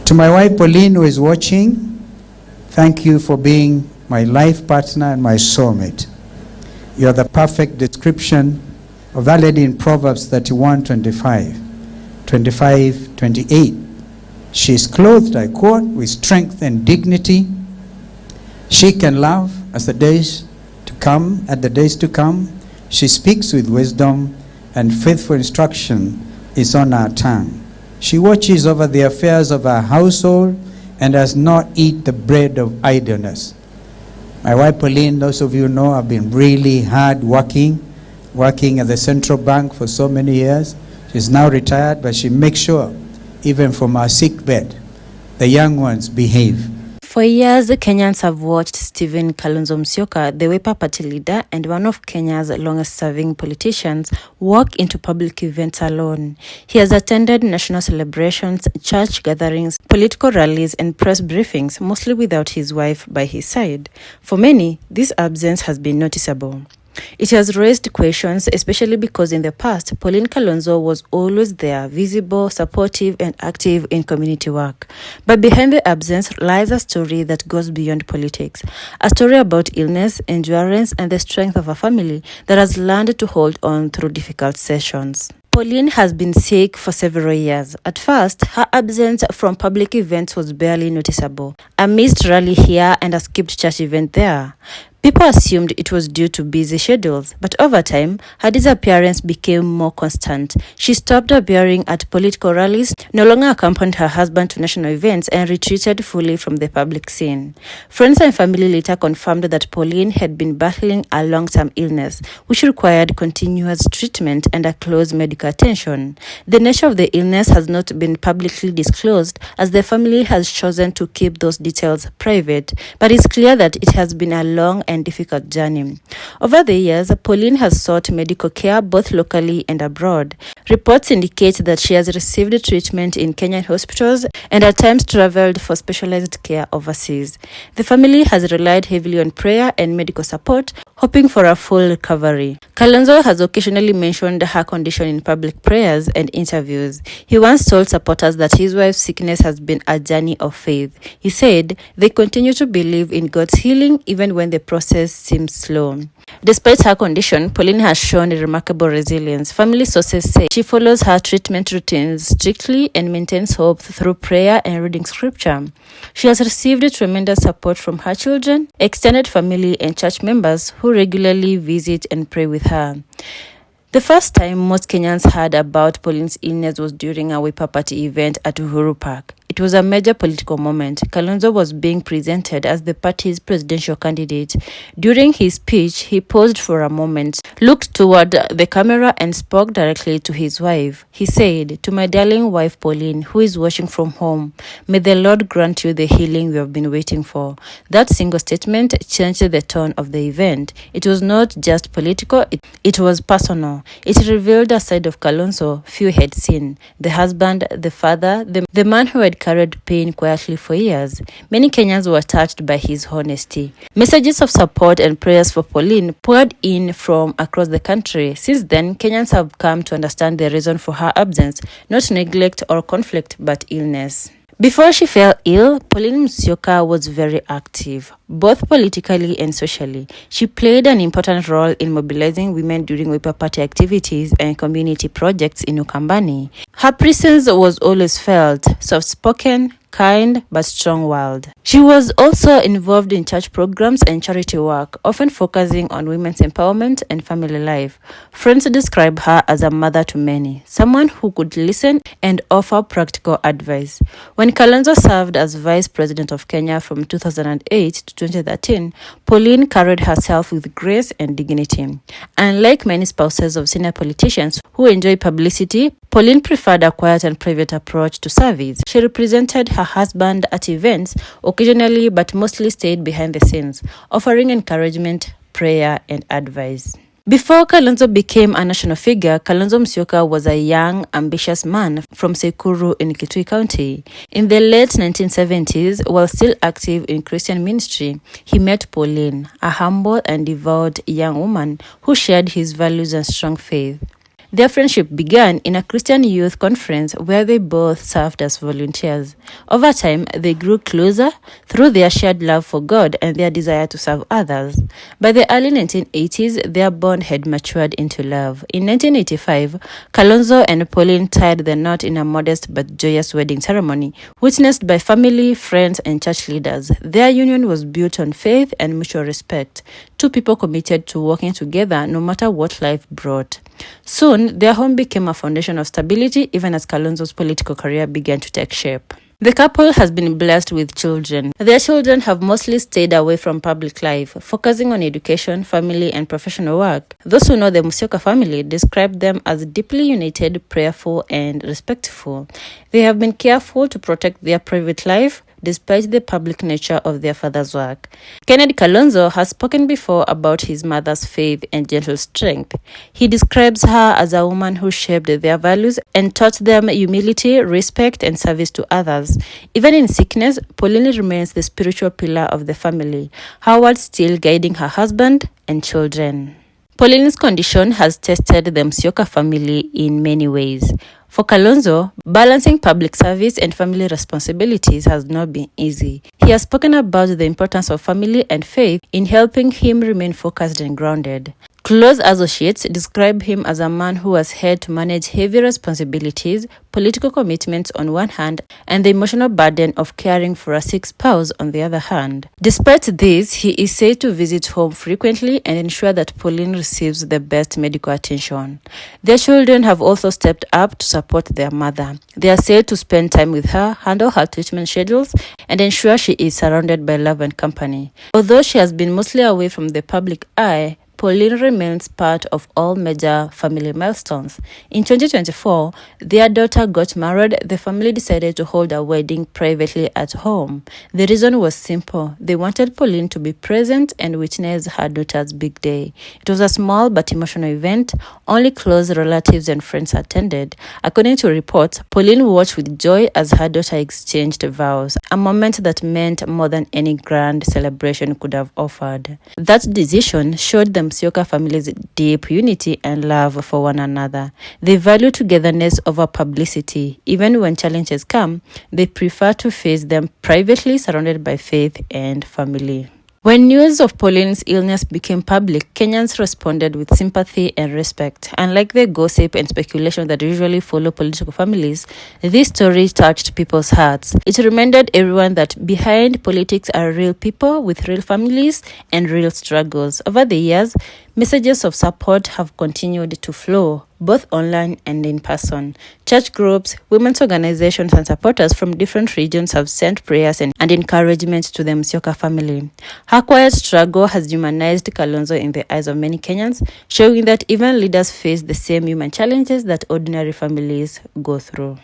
To my wife Pauline, who is watching, thank you for being my life partner and my soulmate. You are the perfect description of that lady in Proverbs 31:25-28. She is clothed, I quote, with strength and dignity. She can love as the days to come, at the days to come. She speaks with wisdom, and faithful instruction is on her tongue. She watches over the affairs of her household and does not eat the bread of idleness. My wife Pauline, those of you know, have been really hard working at the central bank for so many years. She's now retired, but she makes sure, even from her sick bed, the young ones behave. For years, Kenyans have watched Stephen Kalonzo Musyoka, the Wiper party leader and one of Kenya's longest-serving politicians, walk into public events alone. He has attended national celebrations, church gatherings, political rallies and press briefings, mostly without his wife by his side. For many, this absence has been noticeable. It has raised questions, especially because in the past, Pauline Kalonzo was always there, visible, supportive, and active in community work. But behind the absence lies a story that goes beyond politics, a story about illness, endurance, and the strength of a family that has learned to hold on through difficult sessions. Pauline has been sick for several years. At first, her absence from public events was barely noticeable. A missed rally here and a skipped church event there. People assumed it was due to busy schedules, but over time, her disappearance became more constant. She stopped appearing at political rallies, no longer accompanied her husband to national events, and retreated fully from the public scene. Friends and family later confirmed that Pauline had been battling a long-term illness, which required continuous treatment and a close medical attention. The nature of the illness has not been publicly disclosed, as the family has chosen to keep those details private, but it's clear that it has been a long and difficult journey. Over the years, Pauline has sought medical care both locally and abroad. Reports indicate that she has received treatment in Kenyan hospitals and at times traveled for specialized care overseas. The family has relied heavily on prayer and medical support, hoping for a full recovery. Kalonzo has occasionally mentioned her condition in public prayers and interviews. He once told supporters that his wife's sickness has been a journey of faith. He said they continue to believe in God's healing even when the process seems slow. Despite her condition, Pauline has shown remarkable resilience. Family sources say she follows her treatment routines strictly and maintains hope through prayer and reading scripture. She has received tremendous support from her children, extended family, and church members who regularly visit and pray with her. The first time most Kenyans heard about Pauline's illness was during a Wiper party event at Uhuru Park. It was a major political moment. Kalonzo was being presented as the party's presidential candidate. During his speech, he paused for a moment, looked toward the camera and spoke directly to his wife. He said, "To my darling wife Pauline, who is watching from home, may the Lord grant you the healing we have been waiting for." That single statement changed the tone of the event. It was not just political, it was personal. It revealed a side of Kalonzo few had seen. The husband, the father, the man who had carried pain quietly for years. Many Kenyans were touched by his honesty. Messages of support and prayers for Pauline poured in from across the country. Since then, Kenyans have come to understand the reason for her absence, not neglect or conflict, but illness. Before she fell ill, Pauline Musyoka was very active, both politically and socially. She played an important role in mobilizing women during Wiper party activities and community projects in Ukambani. Her presence was always felt, soft-spoken, kind but strong-willed. She was also involved in church programs and charity work, often focusing on women's empowerment and family life. Friends describe her as a mother to many, someone who could listen and offer practical advice. When Kalonzo served as Vice President of Kenya from 2008 to 2013, Pauline carried herself with grace and dignity. Unlike many spouses of senior politicians who enjoy publicity, Pauline preferred a quiet and private approach to service. She represented her husband at events, occasionally but mostly stayed behind the scenes, offering encouragement, prayer, and advice. Before Kalonzo became a national figure, Kalonzo Musyoka was a young, ambitious man from Sekuru in Kitui County. In the late 1970s, while still active in Christian ministry, he met Pauline, a humble and devout young woman who shared his values and strong faith. Their friendship began in a Christian youth conference where they both served as volunteers. Over time, they grew closer through their shared love for God and their desire to serve others. By the early 1980s, their bond had matured into love. In 1985, Kalonzo and Pauline tied the knot in a modest but joyous wedding ceremony, witnessed by family, friends, and church leaders. Their union was built on faith and mutual respect, two people committed to working together no matter what life brought. Soon, their home became a foundation of stability even as Kalonzo's political career began to take shape. The couple has been blessed with children. Their children have mostly stayed away from public life, focusing on education, family, and professional work. Those who know the Musyoka family describe them as deeply united, prayerful, and respectful. They have been careful to protect their private life, despite the public nature of their father's work. Kennedy Kalonzo has spoken before about his mother's faith and gentle strength. He describes her as a woman who shaped their values and taught them humility, respect, and service to others. Even in sickness, Pauline remains the spiritual pillar of the family, Howard still guiding her husband and children. Pauline's condition has tested the Musyoka family in many ways. For Kalonzo, balancing public service and family responsibilities has not been easy. He has spoken about the importance of family and faith in helping him remain focused and grounded. Close associates describe him as a man who has had to manage heavy responsibilities, political commitments on one hand, and the emotional burden of caring for a sick spouse on the other hand. Despite this, he is said to visit home frequently and ensure that Pauline receives the best medical attention. Their children have also stepped up to support their mother. They are said to spend time with her, handle her treatment schedules, and ensure she is surrounded by love and company. Although she has been mostly away from the public eye, Pauline remains part of all major family milestones. In 2024, their daughter got married. The family decided to hold a wedding privately at home. The reason was simple. They wanted Pauline to be present and witness her daughter's big day. It was a small but emotional event. Only close relatives and friends attended. According to reports, Pauline watched with joy as her daughter exchanged vows, a moment that meant more than any grand celebration could have offered. That decision showed the Musyoka family's deep unity and love for one another. They value togetherness over publicity. Even when challenges come, they prefer to face them privately, surrounded by faith and family. When news of Pauline's illness became public, Kenyans responded with sympathy and respect. Unlike the gossip and speculation that usually follow political families, this story touched people's hearts. It reminded everyone that behind politics are real people with real families and real struggles. Over the years, messages of support have continued to flow, both online and in person. Church groups, women's organizations, and supporters from different regions have sent prayers and encouragement to the Musyoka family. Her quiet struggle has humanized Kalonzo in the eyes of many Kenyans, showing that even leaders face the same human challenges that ordinary families go through.